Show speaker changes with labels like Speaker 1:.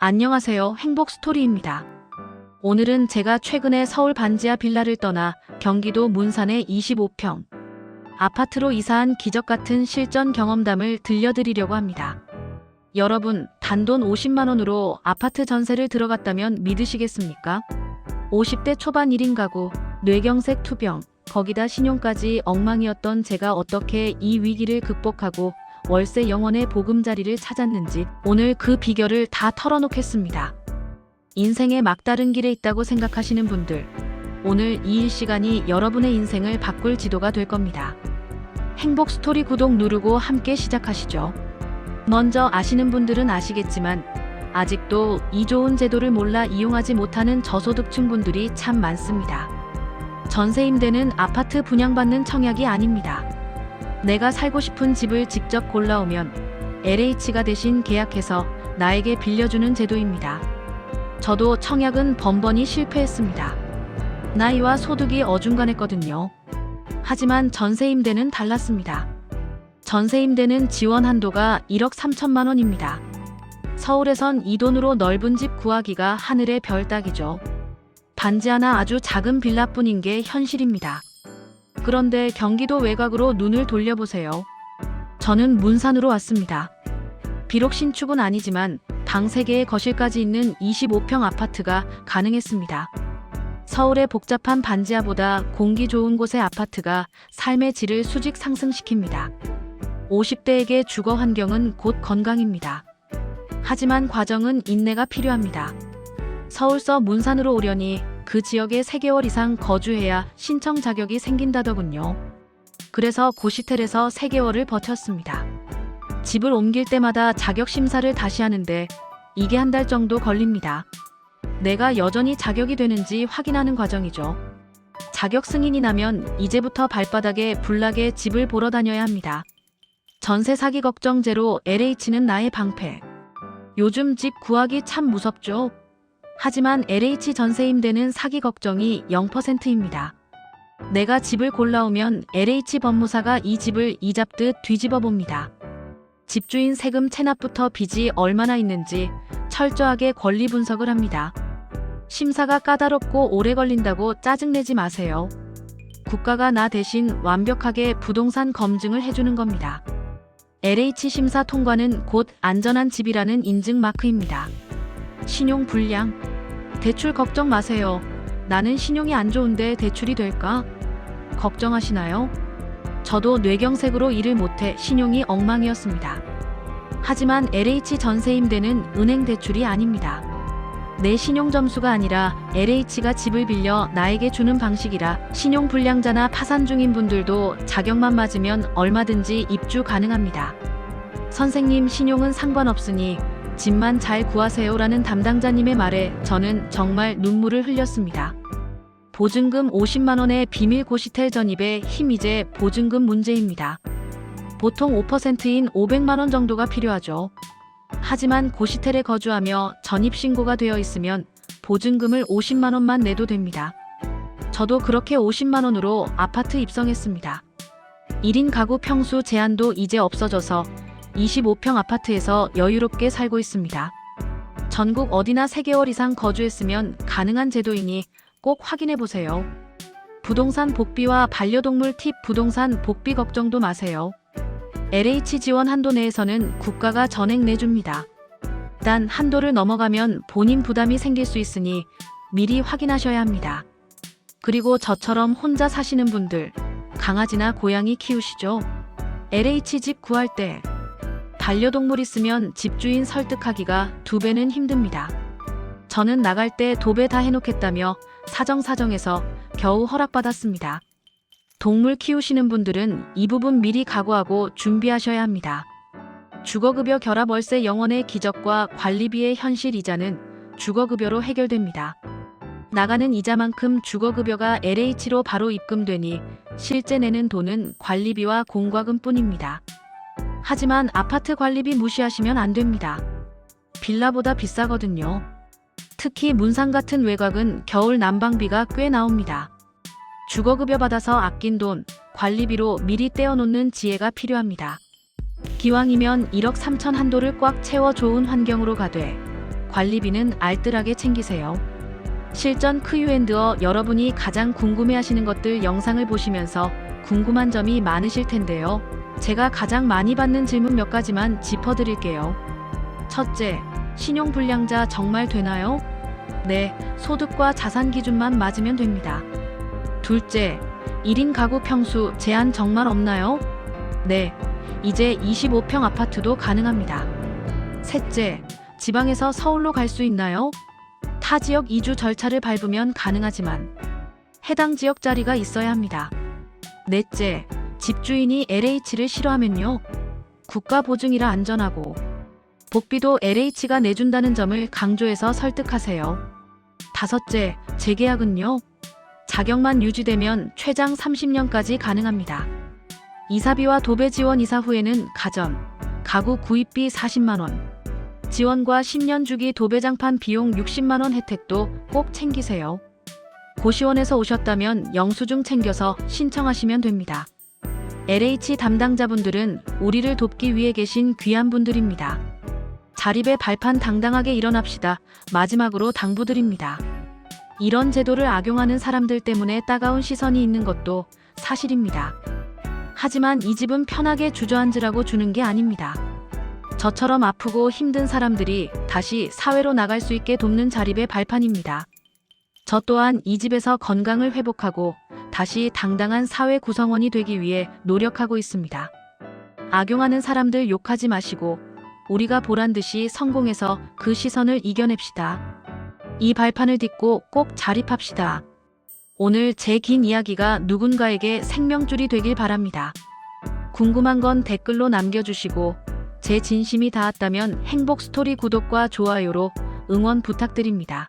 Speaker 1: 안녕하세요. 행복스토리입니다. 오늘은 제가 최근에 서울 반지하 빌라를 떠나 경기도 문산의 25평 아파트로 이사한 기적같은 실전 경험담을 들려드리려고 합니다. 여러분, 단돈 50만 원으로 아파트 전세를 들어갔다면 믿으시겠습니까? 50대 초반 1인 가구, 뇌경색 투병, 거기다 신용까지 엉망이었던 제가 어떻게 이 위기를 극복하고 월세 영원의 보금자리를 찾았는지 오늘 그 비결을 다 털어놓겠습니다. 인생의 막다른 길에 있다고 생각하시는 분들, 오늘 이 일시간이 여러분의 인생을 바꿀 지도가 될 겁니다. 행복스토리 구독 누르고 함께 시작하시죠. 먼저 아시는 분들은 아시겠지만 아직도 이 좋은 제도를 몰라 이용하지 못하는 저소득층 분들이 참 많습니다. 전세임대는 아파트 분양받는 청약이 아닙니다. 내가 살고 싶은 집을 직접 골라오면 LH가 대신 계약해서 나에게 빌려주는 제도입니다. 저도 청약은 번번이 실패했습니다. 나이와 소득이 어중간했거든요. 하지만 전세임대는 달랐습니다. 전세임대는 지원 한도가 1억 3천만 원입니다. 서울에선 이 돈으로 넓은 집 구하기가 하늘의 별 따기죠. 반지 하나 아주 작은 빌라뿐인 게 현실입니다. 그런데 경기도 외곽으로 눈을 돌려보세요. 저는 문산으로 왔습니다. 비록 신축은 아니지만 방 3개의 거실까지 있는 25평 아파트가 가능했습니다. 서울의 복잡한 반지하보다 공기 좋은 곳의 아파트가 삶의 질을 수직 상승시킵니다. 50대에게 주거 환경은 곧 건강입니다. 하지만 과정은 인내가 필요합니다. 서울서 문산으로 오려니 그 지역에 3개월 이상 거주해야 신청 자격이 생긴다더군요. 그래서 고시텔에서 3개월을 버텼습니다. 집을 옮길 때마다 자격 심사를 다시 하는데 이게 한 달 정도 걸립니다. 내가 여전히 자격이 되는지 확인하는 과정이죠. 자격 승인이 나면 이제부터 발바닥에 불나게 집을 보러 다녀야 합니다. 전세 사기 걱정 제로, LH는 나의 방패. 요즘 집 구하기 참 무섭죠? 하지만 LH 전세임대는 사기 걱정이 0%입니다. 내가 집을 골라오면 LH 법무사가 이 집을 이잡듯 뒤집어 봅니다. 집주인 세금 체납부터 빚이 얼마나 있는지 철저하게 권리 분석을 합니다. 심사가 까다롭고 오래 걸린다고 짜증내지 마세요. 국가가 나 대신 완벽하게 부동산 검증을 해주는 겁니다. LH 심사 통과는 곧 안전한 집이라는 인증 마크입니다. 신용 불량. 대출 걱정 마세요. 나는 신용이 안 좋은데 대출이 될까? 걱정하시나요? 저도 뇌경색으로 일을 못해 신용이 엉망이었습니다. 하지만 LH 전세임대는 은행 대출이 아닙니다. 내 신용 점수가 아니라 LH가 집을 빌려 나에게 주는 방식이라 신용불량자나 파산 중인 분들도 자격만 맞으면 얼마든지 입주 가능합니다. 선생님, 신용은 상관없으니 집만 잘 구하세요라는 담당자님의 말에 저는 정말 눈물을 흘렸습니다. 보증금 50만 원의 비밀 고시텔 전입에 힘, 이제 보증금 문제입니다. 보통 5%인 500만 원 정도가 필요하죠. 하지만 고시텔에 거주하며 전입신고가 되어 있으면 보증금을 50만 원만 내도 됩니다. 저도 그렇게 50만 원으로 아파트 입성했습니다. 1인 가구 평수 제한도 이제 없어져서 25평 아파트에서 여유롭게 살고 있습니다. 전국 어디나 3개월 이상 거주했으면 가능한 제도이니 꼭 확인해보세요. 부동산 복비와 반려동물 팁. 부동산 복비 걱정도 마세요. LH 지원 한도 내에서는 국가가 전액 내줍니다. 단 한도를 넘어가면 본인 부담이 생길 수 있으니 미리 확인하셔야 합니다. 그리고 저처럼 혼자 사시는 분들, 강아지나 고양이 키우시죠? LH 집 구할 때 반려동물 있으면 집주인 설득하기가 2배는 힘듭니다. 저는 나갈 때 도배 다 해놓겠다며 사정사정해서 겨우 허락받았습니다. 동물 키우시는 분들은 이 부분 미리 각오하고 준비하셔야 합니다. 주거급여 결합 월세 영원의 기적과 관리비의 현실 이자는 주거급여로 해결됩니다. 나가는 이자만큼 주거급여가 LH로 바로 입금되니 실제 내는 돈은 관리비와 공과금뿐입니다. 하지만 아파트 관리비 무시하시면 안 됩니다. 빌라보다 비싸거든요. 특히 문산 같은 외곽은 겨울 난방비가 꽤 나옵니다. 주거급여 받아서 아낀 돈, 관리비로 미리 떼어놓는 지혜가 필요합니다. 기왕이면 1억 3천 한도를 꽉 채워 좋은 환경으로 가되 관리비는 알뜰하게 챙기세요. 실전 크유앤드어 여러분이 가장 궁금해하시는 것들 영상을 보시면서 궁금한 점이 많으실 텐데요. 제가 가장 많이 받는 질문 몇 가지만 짚어드릴게요. 첫째, 신용불량자 정말 되나요? 네, 소득과 자산 기준만 맞으면 됩니다. 둘째, 1인 가구 평수 제한 정말 없나요? 네, 이제 25평 아파트도 가능합니다. 셋째, 지방에서 서울로 갈 수 있나요? 타 지역 이주 절차를 밟으면 가능하지만 해당 지역 자리가 있어야 합니다. 넷째, 집주인이 LH를 싫어하면요. 국가 보증이라 안전하고 복비도 LH가 내준다는 점을 강조해서 설득하세요. 다섯째, 재계약은요. 자격만 유지되면 최장 30년까지 가능합니다. 이사비와 도배 지원 이사 후에는 가전, 가구 구입비 40만원, 지원과 10년 주기 도배장판 비용 60만원 혜택도 꼭 챙기세요. 고시원에서 오셨다면 영수증 챙겨서 신청하시면 됩니다. LH 담당자분들은 우리를 돕기 위해 계신 귀한 분들입니다. 자립의 발판 당당하게 일어납시다. 마지막으로 당부드립니다. 이런 제도를 악용하는 사람들 때문에 따가운 시선이 있는 것도 사실입니다. 하지만 이 집은 편하게 주저앉으라고 주는 게 아닙니다. 저처럼 아프고 힘든 사람들이 다시 사회로 나갈 수 있게 돕는 자립의 발판입니다. 저 또한 이 집에서 건강을 회복하고 다시 당당한 사회 구성원이 되기 위해 노력하고 있습니다. 악용하는 사람들 욕하지 마시고 우리가 보란 듯이 성공해서 그 시선을 이겨냅시다. 이 발판을 딛고 꼭 자립합시다. 오늘 제 긴 이야기가 누군가에게 생명줄이 되길 바랍니다. 궁금한 건 댓글로 남겨주시고 제 진심이 닿았다면 행복스토리 구독과 좋아요로 응원 부탁드립니다.